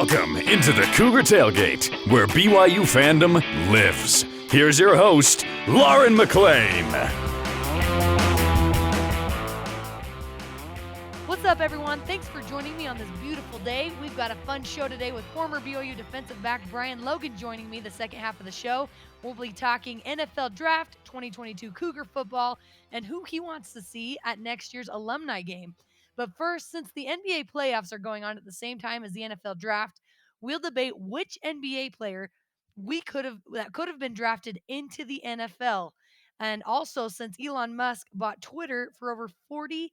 Welcome into the Cougar Tailgate, where BYU fandom lives. Here's your host, Lauren McLean. What's up, everyone? Thanks for joining me on this beautiful day. We've got a fun show today with former BYU defensive back Brian Logan joining me the second half of the show. We'll be talking NFL Draft, 2022 Cougar football, and who he wants to see at next year's alumni game. But first, since the NBA playoffs are going on at the same time as the NFL Draft, we'll debate which NBA player that could have been drafted into the NFL. And also, since Elon Musk bought Twitter for over $40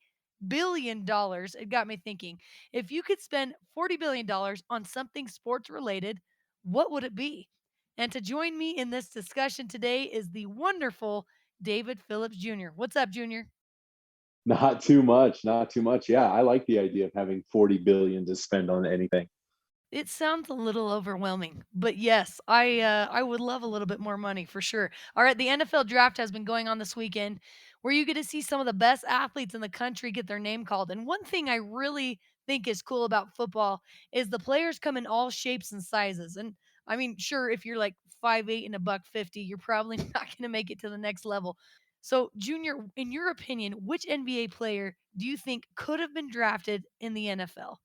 billion, it got me thinking, if you could spend $40 billion on something sports related, what would it be? And to join me in this discussion today is the wonderful David Phillips Jr. What's up, Junior? Not too much, not too much. Yeah, I like the idea of having 40 billion to spend on anything. It sounds a little overwhelming, but yes, I would love a little bit more money for sure. All right, the NFL draft has been going on this weekend, where you get to see some of the best athletes in the country get their name called. And one thing I really think is cool about football is the players come in all shapes and sizes. And I mean, sure, if you're like 5'8" and a buck 50, you're probably not going to make it to the next level. So, Junior, in your opinion, which NBA player do you think could have been drafted in the NFL?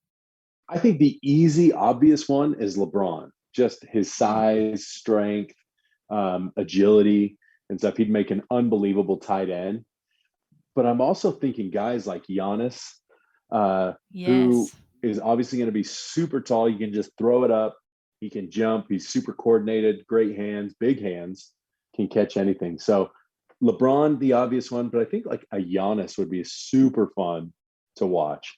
I think the easy, obvious one is LeBron. Just his Mm. size, strength, agility, and stuff. He'd make an unbelievable tight end. But I'm also thinking guys like Giannis, who Yes. is obviously going to be super tall. You can just throw it up. He can jump. He's super coordinated, great hands, big hands, can catch anything. So LeBron, the obvious one, but I think like a Giannis would be super fun to watch.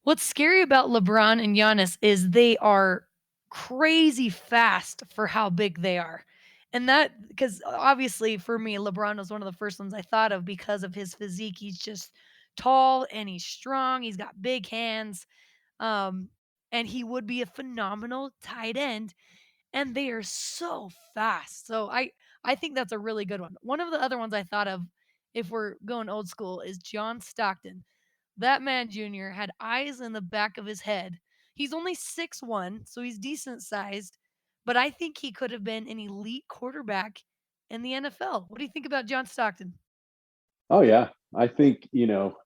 What's scary about LeBron and Giannis is they are crazy fast for how big they are. And that, because obviously for me, LeBron was one of the first ones I thought of because of his physique. He's just tall and he's strong. He's got big hands. Um, and he would be a phenomenal tight end. And they are so fast. So I think that's a really good one. One of the other ones I thought of, if we're going old school, is John Stockton. That man, Junior, had eyes in the back of his head. He's only 6'1", so he's decent sized, but I think he could have been an elite quarterback in the NFL. What do you think about John Stockton? Oh yeah. I think,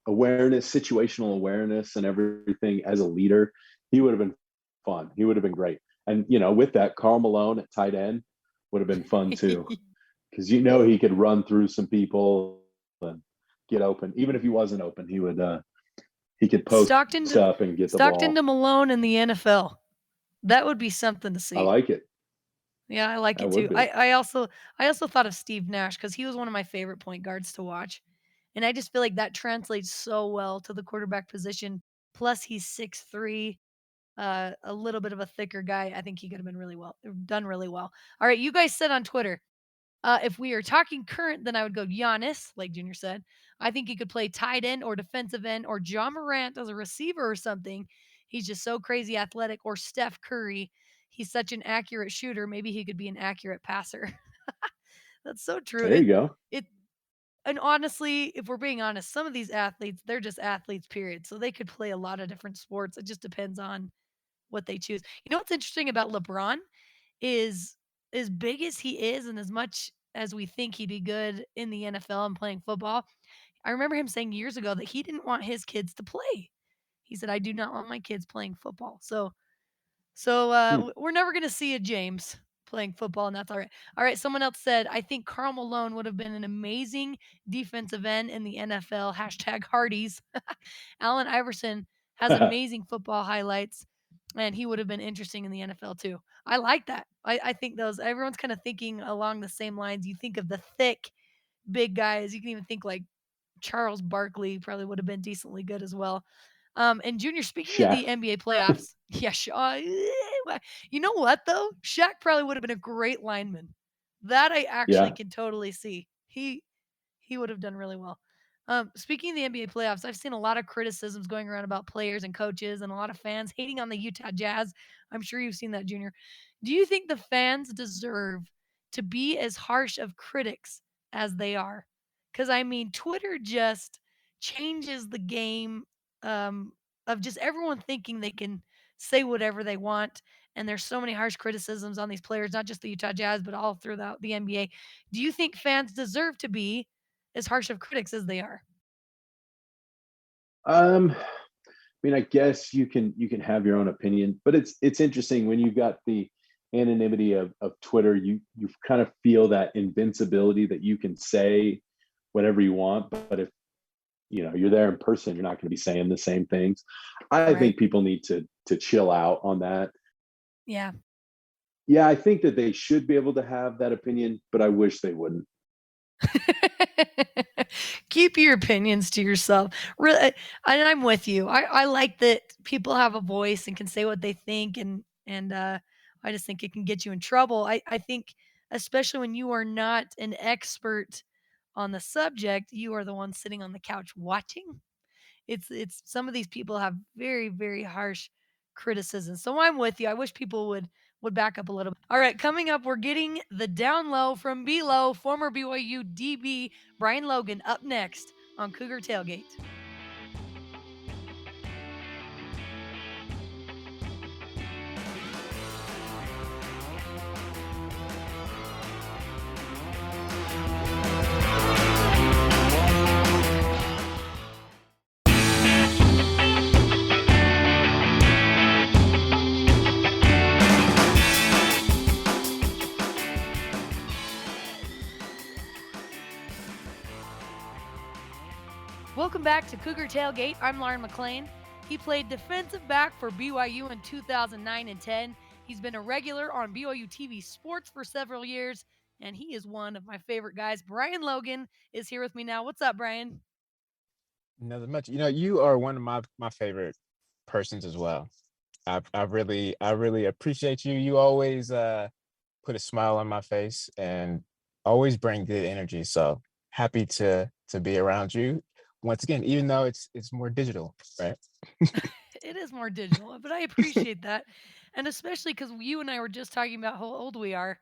awareness, situational awareness and everything as a leader, he would have been fun. He would have been great. And, with that, Karl Malone at tight end would have been fun too. Because he could run through some people and get open. Even if he wasn't open, he could post Stockton to, up and get the Stockton ball. to Malone in the NFL. That would be something to I see. like it. Yeah, I like That it would too. be. I also thought of Steve Nash because he was one of my favorite point guards to watch. And I just feel like that translates so well to the quarterback position. Plus he's 6'3", a little bit of a thicker guy. I think he could have been done really well. All right, you guys said on Twitter, if we are talking current, then I would go Giannis, like Junior said. I think he could play tight end or defensive end or John Morant as a receiver or something. He's just so crazy athletic. Or Steph Curry. He's such an accurate shooter. Maybe he could be an accurate passer. That's so true. There you go. It and honestly, if we're being honest, some of these athletes, they're just athletes, period. So they could play a lot of different sports. It just depends on what they choose. You know what's interesting about LeBron is, as big as he is and as much as we think he'd be good in the NFL and playing football, I remember him saying years ago that he didn't want his kids to play. He said, "I do not want my kids playing football." So Hmm. we're never gonna see a James playing football, and that's all right. All right, someone else said, "I think Karl Malone would have been an amazing defensive end in the NFL." Hashtag Hardee's. Allen Iverson has amazing football highlights, and he would have been interesting in the NFL too. I like that. I think those everyone's kind of thinking along the same lines. You think of the thick, big guys. You can even think like Charles Barkley probably would have been decently good as well. And Junior, speaking of Shaq. the NBA playoffs, yeah, you know what though? Shaq probably would have been a great lineman. That I actually Yeah. can totally see. He would have done really well. Speaking of the NBA playoffs, I've seen a lot of criticisms going around about players and coaches and a lot of fans hating on the Utah Jazz. I'm sure you've seen that, Junior. Do you think the fans deserve to be as harsh of critics as they are? Because I mean, Twitter just changes the game, of just everyone thinking they can say whatever they want. And there's so many harsh criticisms on these players, not just the Utah Jazz, but all throughout the NBA. Do you think fans deserve to be as harsh of critics as they are? I mean, I guess you can have your own opinion, but it's interesting when you've got the anonymity of Twitter. You kind of feel that invincibility that you can say whatever you want, but if you're there in person, you're not going to be saying the same things. I Right. think people need to chill out on that. Yeah. Yeah, I think that they should be able to have that opinion, but I wish they wouldn't. Keep your opinions to yourself. Really, and I'm with you. I like that people have a voice and can say what they think, and I just think it can get you in trouble. I think especially when you are not an expert on the subject, you are the one sitting on the couch watching. It's some of these people have very, very harsh criticisms. So I'm with you. I wish people would back up a little bit. All right, coming up, we're getting the down low from below, former BYU DB Brian Logan up next on Cougar Tailgate. Welcome back to Cougar Tailgate. I'm Lauren McLean. He played defensive back for BYU in 2009 and 10. He's been a regular on BYU TV Sports for several years, and he is one of my favorite guys. Brian Logan is here with me now. What's up, Brian? Nothing much. You are one of my favorite persons as well. I really appreciate you. You always put a smile on my face and always bring good energy. So happy to be around you once again, even though it's more digital, right? It is more digital, but I appreciate that. And especially because you and I were just talking about how old we are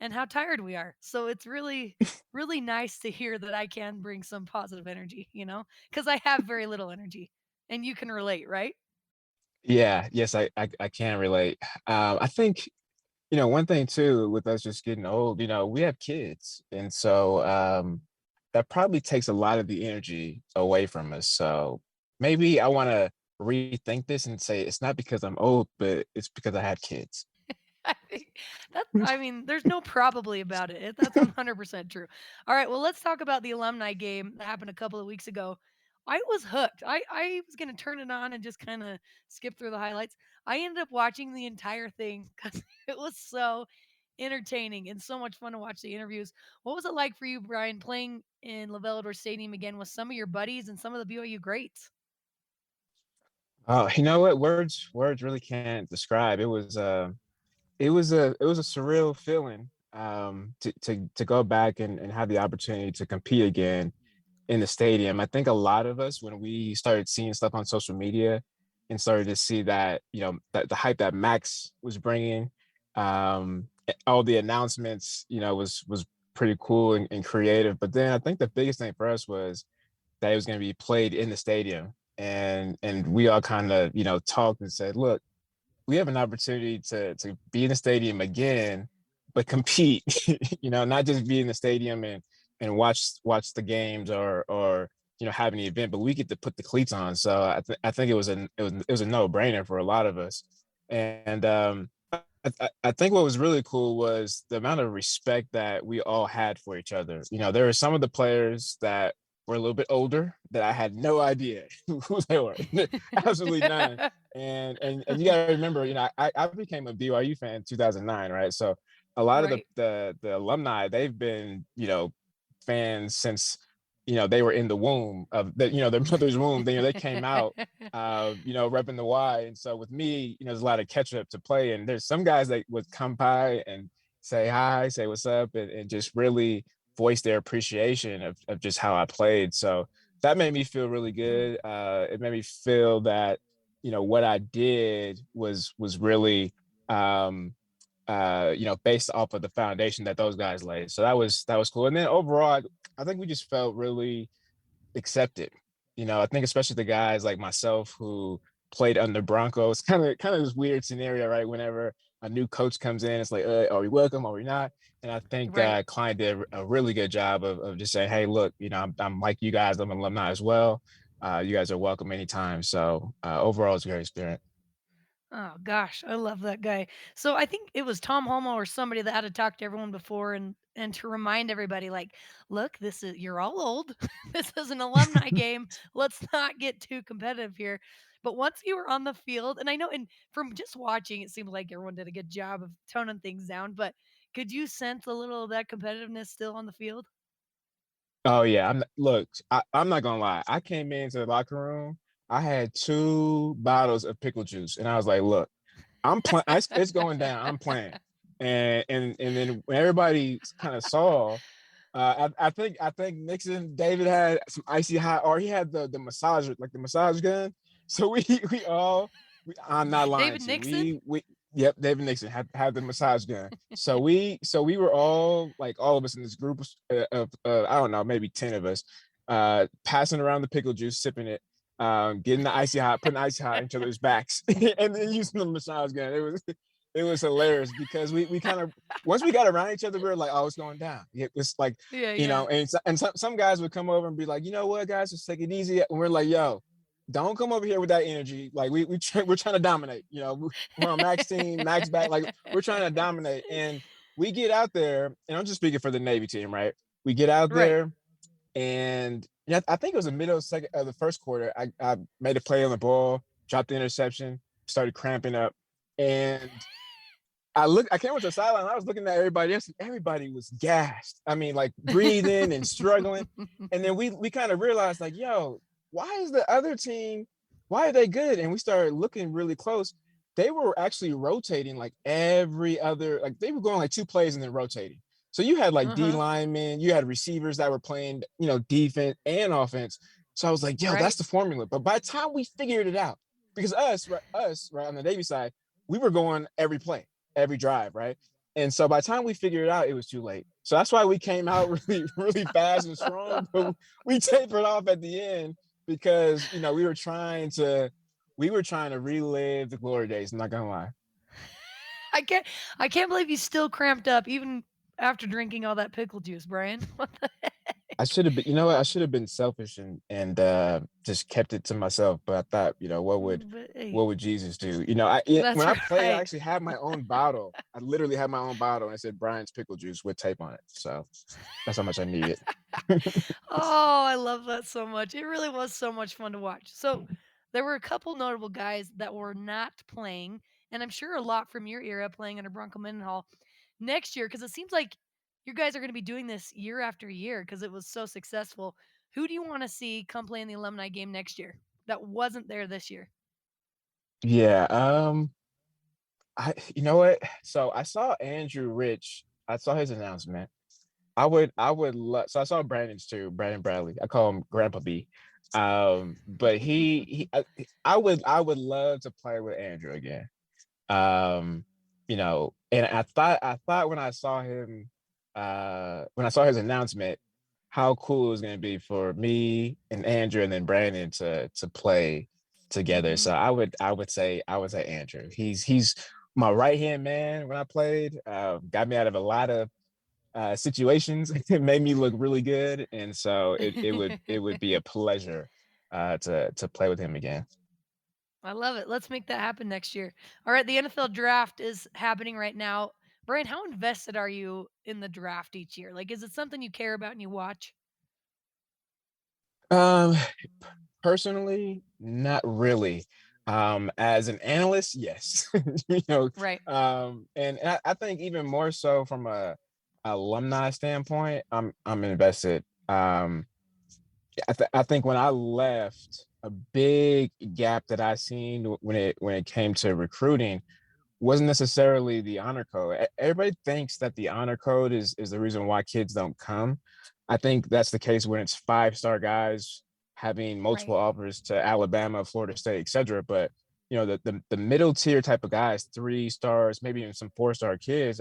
and how tired we are. So it's really, really nice to hear that I can bring some positive energy, because I have very little energy and you can relate, right? Yeah, yes, I can relate. I think one thing too with us just getting old, we have kids, and so that probably takes a lot of the energy away from us. So maybe I want to rethink this and say it's not because I'm old, but it's because I had kids. I think I mean, there's no probably about it. That's 100% true. All right, well, let's talk about the alumni game that happened a couple of weeks ago. I was hooked. I was going to turn it on and just kind of skip through the highlights. I ended up watching the entire thing because it was so entertaining and so much fun to watch the interviews. What was it like for you, Brian, playing in Levellador Stadium again with some of your buddies and some of the BYU greats? Oh, you know what? Words really can't describe. It was a surreal feeling to go back and have the opportunity to compete again in the stadium. I think a lot of us, when we started seeing stuff on social media and started to see that, that the hype that Max was bringing, all the announcements, was pretty cool and creative. But then I think the biggest thing for us was that it was going to be played in the stadium, and we all kind of talked and said, look, we have an opportunity to be in the stadium again, but compete. Not just be in the stadium and watch the games or have an event, but we get to put the cleats on. So I think it was a no brainer for a lot of us. And I think what was really cool was the amount of respect that we all had for each other. There were some of the players that were a little bit older that I had no idea who they were, absolutely none. And you got to remember, I became a BYU fan in 2009, right? So a lot of Right. the alumni, they've been fans since they were in the womb of their mother's womb. They came out repping the Y. And so with me, there's a lot of catch up to play. And there's some guys that would come by and say hi, say what's up, and just really voice their appreciation of just how I played. So that made me feel really good. It made me feel that, what I did was really based off of the foundation that those guys laid. So that was cool. And then overall, I think we just felt really accepted. I think especially the guys like myself who played under Broncos. Kind of this weird scenario, right? Whenever a new coach comes in, it's like, are we welcome? Are we not? And I think Right. Klein did a really good job of just saying, hey, look, I'm like you guys, I'm an alumni as well. You guys are welcome anytime. So overall, it's a great experience. Oh gosh, I love that guy. So I think it was Tom Homo or somebody that had to talk to everyone before and to remind everybody like, look, this is you're all old. This is an alumni game. Let's not get too competitive here. But once you were on the field, and I know and from just watching, it seemed like everyone did a good job of toning things down, but could you sense a little of that competitiveness still on the field? Oh yeah, I'm not gonna lie. I came into the locker room. I had 2 bottles of pickle juice, and I was like, "Look, I'm playing. It's going down. I'm playing." And then when everybody kind of saw, I think Nixon David had some icy hot, or he had the massager, like the massage gun. So we all, I'm not lying David to you. Nixon? We yep, David Nixon had the massage gun. So we were all like all of us in this group of I don't know, maybe 10 of us, passing around the pickle juice, sipping it, getting the icy hot, putting icy hot in each other's backs, and then using the massage gun. It was hilarious because we kind of once we got around each other, we were like, oh, it's going down. It's like, Yeah, yeah. and some guys would come over and be like, you know what, guys, just take it easy. And we're like, yo, don't come over here with that energy. Like we're trying to dominate. We're on max team, max back. Like we're trying to dominate. And we get out there, and I'm just speaking for the Navy team, right? We get out Right. there, and I think it was the middle of the first quarter. I made a play on the ball, dropped the interception, started cramping up, and I came with the sideline. I was looking at everybody else, and everybody was gassed. I mean, like breathing and struggling. And then we kind of realized, like, yo, why is the other team? Why are they good? And we started looking really close. They were actually rotating like every other, like they were going like 2 plays and then rotating. So you had like D Uh-huh. linemen, you had receivers that were playing, defense and offense. So I was like, yo, Right. that's the formula. But by the time we figured it out, because us right on the Navy side, we were going every play, every drive, right? And so by the time we figured it out, it was too late. So that's why we came out really, really fast and strong, but we tapered off at the end because we were trying to relive the glory days. I'm not gonna lie. I can't I can't believe you still cramped up even after drinking all that pickle juice, Brian. What the I should have been, I should have been selfish and just kept it to myself. But I thought, what would but hey, what would Jesus do? that's When I played, I right. actually had my own bottle. I literally had my own bottle, and it said Brian's pickle juice with tape on it. So that's how much I needed. Oh, I love that so much. It really was so much fun to watch. So, there were a couple notable guys that were not playing, and I'm sure a lot from your era playing under Bronco Mendenhall next year because it seems like you guys are going to be doing this year after year because it was so successful. Who do you want to see come play in the alumni game next year that wasn't there this year? Yeah. You know what? So I saw Andrew Rich. I saw his announcement. I would love. So I saw Brandon's too, Brandon Bradley. I call him Grandpa B. But I would love to play with Andrew again. And I thought when I saw his announcement, how cool it was going to be for me and Andrew and then Brandon to play together. Mhm. So I would say Andrew. He's my right hand man when I played. Got me out of a lot of situations. It made me look really good, and so it would be a pleasure to play with him again. I love it. Let's make that happen next year. All right, the NFL draft is happening right now. Brian, how invested are you in the draft each year? Like, is it something you care about and you watch? Um, Personally, not really. As an analyst, yes. you know, Right. and I think even more so from a alumni standpoint, I'm invested. I think when I left, a big gap that I seen when it came to recruiting wasn't necessarily the honor code. Everybody thinks that the honor code is the reason why kids don't come. I think that's the case when it's 5-star guys having multiple Right. offers to Alabama, Florida State, et cetera. But the middle tier type of guys, 3 stars, maybe even some 4-star kids,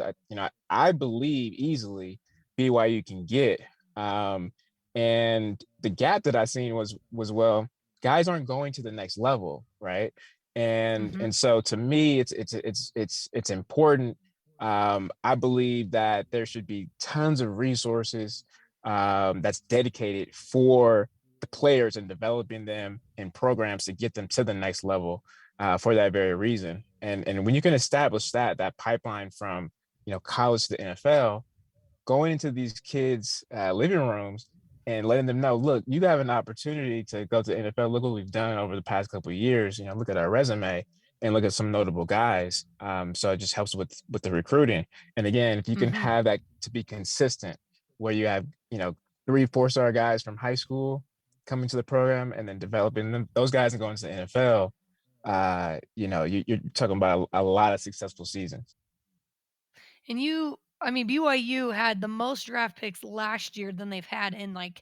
I believe easily BYU can get. And the gap that I seen was well, guys aren't going to the next level, right? And so to me, it's important. I believe that there should be tons of resources that's dedicated for the players and developing them in programs to get them to the next level for that very reason. And when you can establish that pipeline from college to the NFL, going into these kids' living rooms and letting them know, look, you have an opportunity to go to the NFL. Look what we've done over the past couple of years. Look at our resume and look at some notable guys. So it just helps with the recruiting. And again, if you can have that to be consistent, where you have 3-4-star guys from high school coming to the program and then developing those guys and going to the NFL, you're talking about a lot of successful seasons. And BYU had the most draft picks last year than they've had in like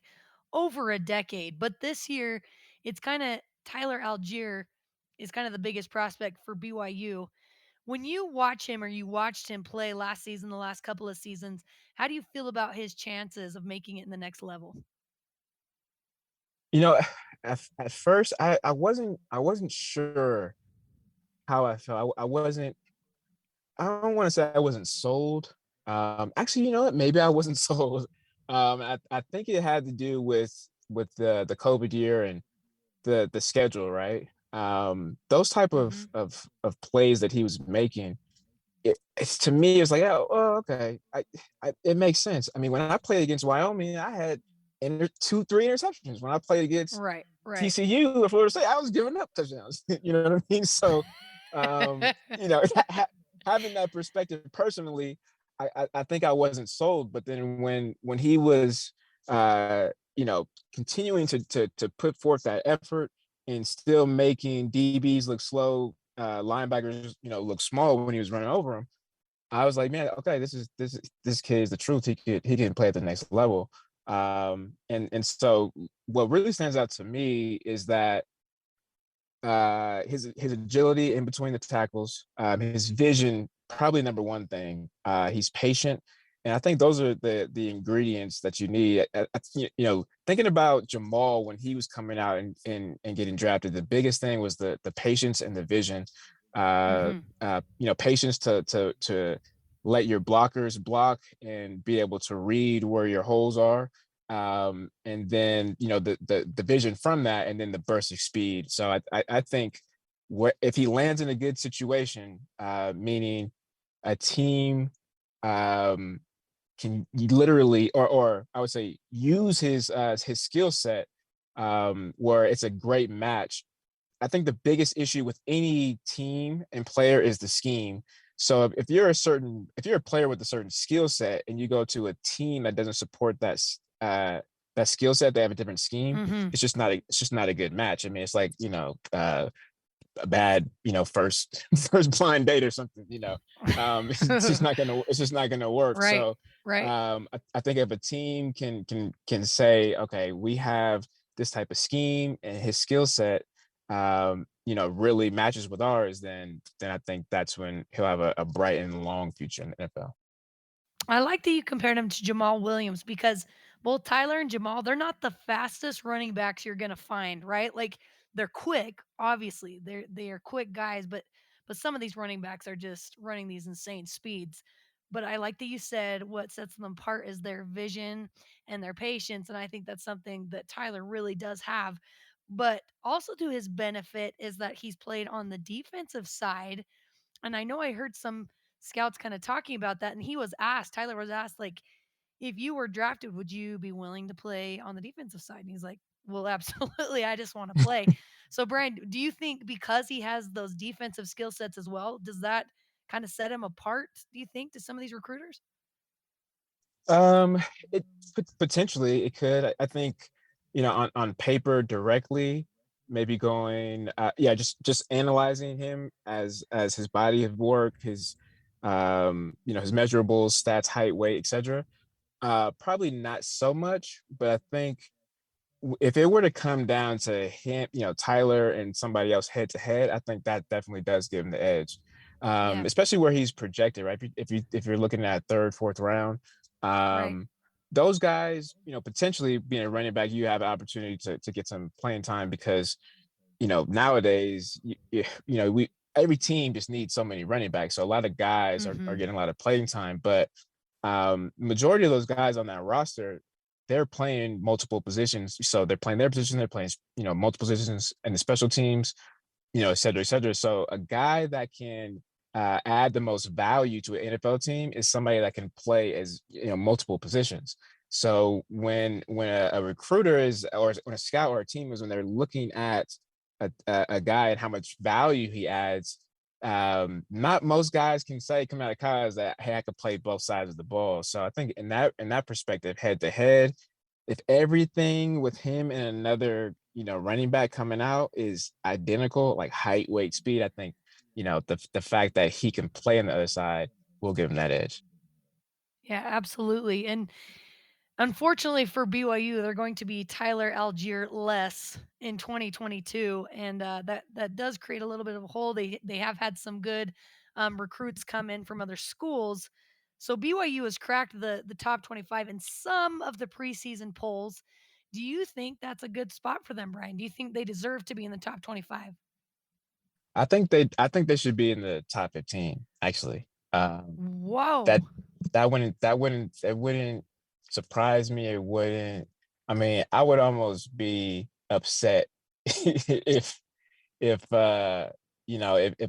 over a decade. But this year, it's kind of Tyler Algier is kind of the biggest prospect for BYU. When you watch him or you watched him play last season, the last couple of seasons, how do you feel about his chances of making it in the next level? At first I wasn't sure how I felt. I don't want to say I wasn't sold. Actually, you know what? Maybe I wasn't sold. I think it had to do with the COVID year and the schedule, right? Those type of plays that he was making, it's to me, it's like, oh, okay, it makes sense. I mean, when I played against Wyoming, I had 2-3 interceptions. When I played against Right. TCU or Florida State, I was giving up touchdowns. You know what I mean? So, having that perspective personally, I think I wasn't sold. But then when he was, continuing to put forth that effort and still making DBs look slow, linebackers, look small when he was running over them, I was like, man, okay, this kid is the truth. He can play at the next level. And so what really stands out to me is that his agility in between the tackles, his vision, probably number one thing. He's patient, and I think those are the ingredients that you need. Thinking about Jamal when he was coming out and getting drafted, the biggest thing was the patience and the vision. Patience to let your blockers block and be able to read where your holes are. And then the vision from that, and then the burst of speed. So I think if he lands in a good situation, meaning a team can literally, or I would say, use his skill set, where it's a great match. I think the biggest issue with any team and player is the scheme. So if you're a player with a certain skill set and you go to a team that doesn't support that skill set, they have a different scheme. It's just not a good match. I mean, it's like a bad first blind date or something. It's just not gonna work. Right. So Right. I think if a team can say, okay, we have this type of scheme and his skill set really matches with ours, then I think that's when he'll have a bright and long future in the NFL. I like that you compared him to Jamal Williams because both Tyler and Jamal, they're not the fastest running backs you're gonna find, right? Like they're quick, obviously. They are quick guys, but some of these running backs are just running these insane speeds. But I like that you said what sets them apart is their vision and their patience. And I think that's something that Tyler really does have. But also to his benefit is that he's played on the defensive side. And I know I heard some scouts kind of talking about that. And Tyler was asked, like, if you were drafted, would you be willing to play on the defensive side? And he's like, well, absolutely. I just want to play. So, Brian, do you think because he has those defensive skill sets as well, does that kind of set him apart, do you think, to some of these recruiters? It potentially it could. I think, on paper directly, maybe going, just analyzing him as his body of work, his his measurables, stats, height, weight, etc. Probably not so much, but I think if it were to come down to him, Tyler and somebody else head to head, I think that definitely does give him the edge. Yeah. Especially where he's projected, right? If you're looking at third, fourth round, Right. those guys, potentially being a running back, you have an opportunity to get some playing time because nowadays, every team just needs so many running backs. So a lot of guys are getting a lot of playing time, but majority of those guys on that roster, they're playing multiple positions. So they're playing their position, they're playing, multiple positions in the special teams, et cetera, et cetera. So a guy that can add the most value to an NFL team is somebody that can play as multiple positions. So when a recruiter or when a scout or a team is when they're looking at a guy and how much value he adds, not most guys can say coming out of college that, hey, I could play both sides of the ball. So I think in that perspective, head to head, if everything with him and another running back coming out is identical, like height, weight, speed, I think the fact that he can play on the other side will give him that edge. Yeah, absolutely. And unfortunately for BYU, they're going to be Tyler Algier less in 2022, and that does create a little bit of a hole. They have had some good recruits come in from other schools, so BYU has cracked the top 25 in some of the preseason polls. Do you think that's a good spot for them, Brian? Do you think they deserve to be in the top 25? I think they should be in the top 15, actually. Whoa. It wouldn't surprise me. It wouldn't. I mean, I would almost be upset if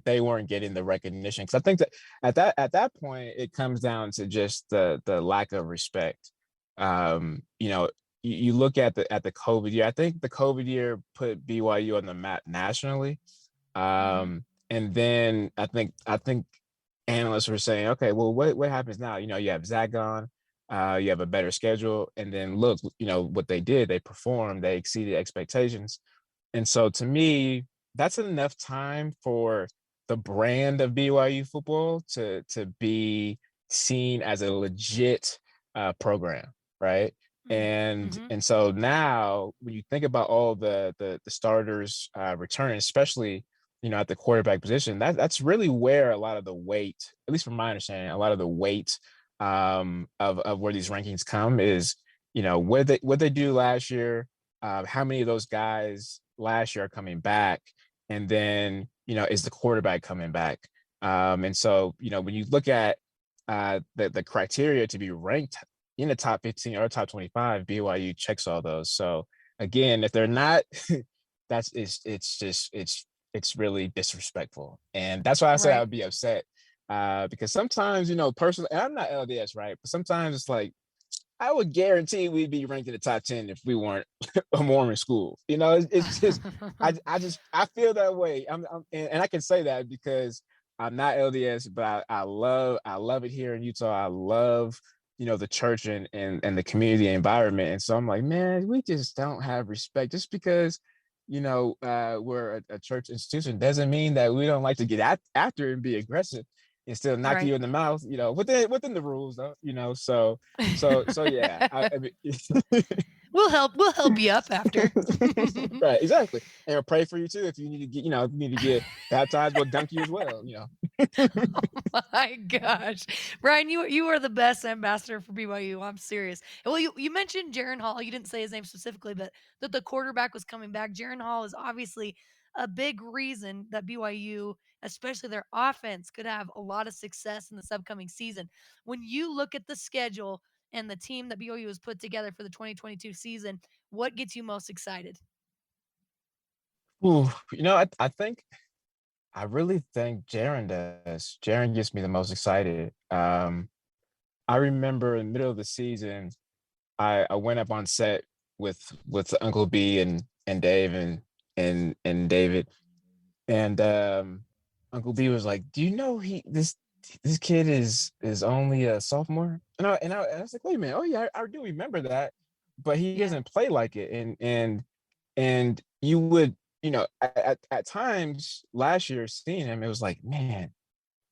they weren't getting the recognition, because I think that at that point it comes down to just the lack of respect. You look at the COVID year. I think the COVID year put BYU on the map nationally. And then I think analysts were saying, okay, well, what happens now? You have Zach gone, you have a better schedule, and then look, what they did, they performed, they exceeded expectations. And so to me, that's enough time for the brand of BYU football to be seen as a legit program, right? And so now when you think about all the starters returning, especially at the quarterback position, that's really where a lot of the weight, at least from my understanding, a lot of the weight of where these rankings come is, what they do last year, how many of those guys last year are coming back, and then is the quarterback coming back? And so when you look at the criteria to be ranked in the top 15 or top 25, BYU checks all those. So again, if they're not, it's really disrespectful. And that's why I said I would be upset, because sometimes, personally, and I'm not LDS, right? But sometimes it's like, I would guarantee we'd be ranked in the top 10 if we weren't a Mormon school. It's just, I feel that way. And I can say that because I'm not LDS, but I love it here in Utah. I love, the church and the community environment. And so I'm like, man, we just don't have respect. Just because we're a church institution doesn't mean that we don't like to get after and be aggressive and still knock you in the mouth, within the rules, though, so yeah. I mean, We'll help you up after. Right, exactly. And we'll pray for you too. If you need to get baptized, we'll dunk you as well, Oh my gosh. Brian, you are the best ambassador for BYU. I'm serious. Well, you mentioned Jaron Hall. You didn't say his name specifically, but that the quarterback was coming back. Jaron Hall is obviously a big reason that BYU, especially their offense, could have a lot of success in this upcoming season. When you look at the schedule and the team that BYU has put together for the 2022 season, what gets you most excited? Ooh, I really think Jaron does. Jaron gets me the most excited. I remember in the middle of the season, I went up on set with Uncle B and Dave and David, and Uncle B was like, "Do you know this kid is only a sophomore?" And I was like, "Wait a minute! Oh yeah, I do remember that, but he doesn't play like it." And you would, at times last year seeing him, it was like, man,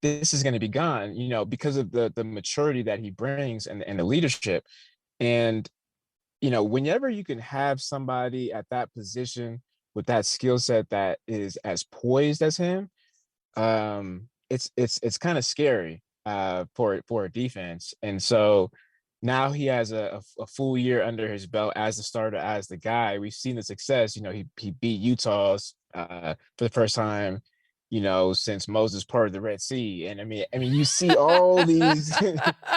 this is going to be gone, because of the maturity that he brings and the leadership. And whenever you can have somebody at that position with that skill set that is as poised as him, it's kind of scary for a defense. And so now he has a full year under his belt as the starter, as the guy. We've seen the success. He beat Utah's for the first time, since Moses parted the Red Sea. And I mean, you see all these,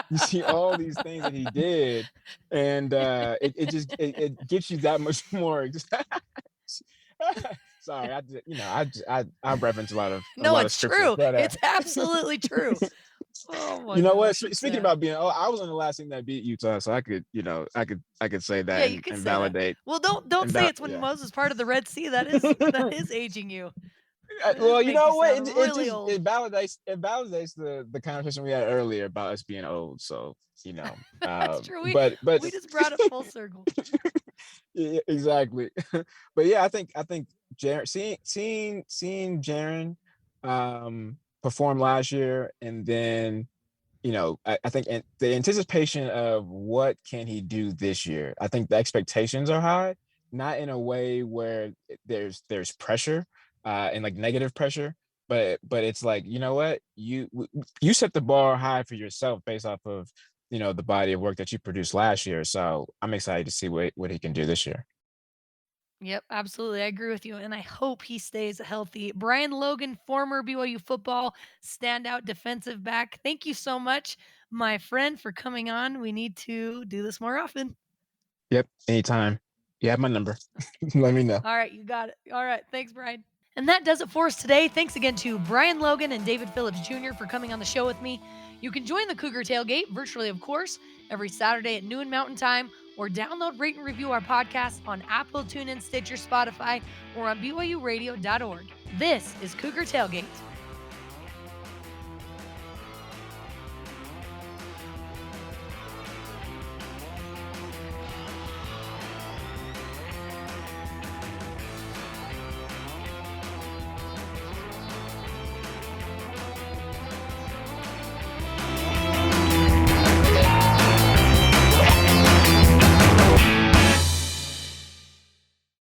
you see all these things that he did, and it gets you that much more. Sorry, I reference a lot of No, it's scripture, true. but It's absolutely true. Oh my you know what? gosh, it's Speaking sad. about being, I was on the last team that beat Utah, so I could, I could say that Yeah, you can and say that. validate. Well, don't say it's when Yeah. Moses parted the Red Sea. That is aging you. That Well, does you make know what? sound It really just old. it validates the conversation we had earlier about us being old. So That's true. but We just brought it full circle. yeah, exactly. But yeah, I think Jaren, seeing Jaren perform last year, and then I think the anticipation of what can he do this year. I think the expectations are high, not in a way where there's pressure and like negative pressure, but it's like, you know what, you set the bar high for yourself based off of the body of work that you produced last year. So I'm excited to see what he can do this year. Yep, absolutely. I agree with you. And I hope he stays healthy. Brian Logan, former BYU football standout defensive back. Thank you so much, my friend, for coming on. We need to do this more often. Yep, anytime. You have my number. Let me know. All right, you got it. All right. Thanks, Brian. And that does it for us today. Thanks again to Brian Logan and David Phillips Jr. for coming on the show with me. You can join the Cougar Tailgate virtually, of course, every Saturday at noon Mountain Time, or download, rate, and review our podcast on Apple, TuneIn, Stitcher, Spotify, or on BYURadio.org. This is Cougar Tailgate.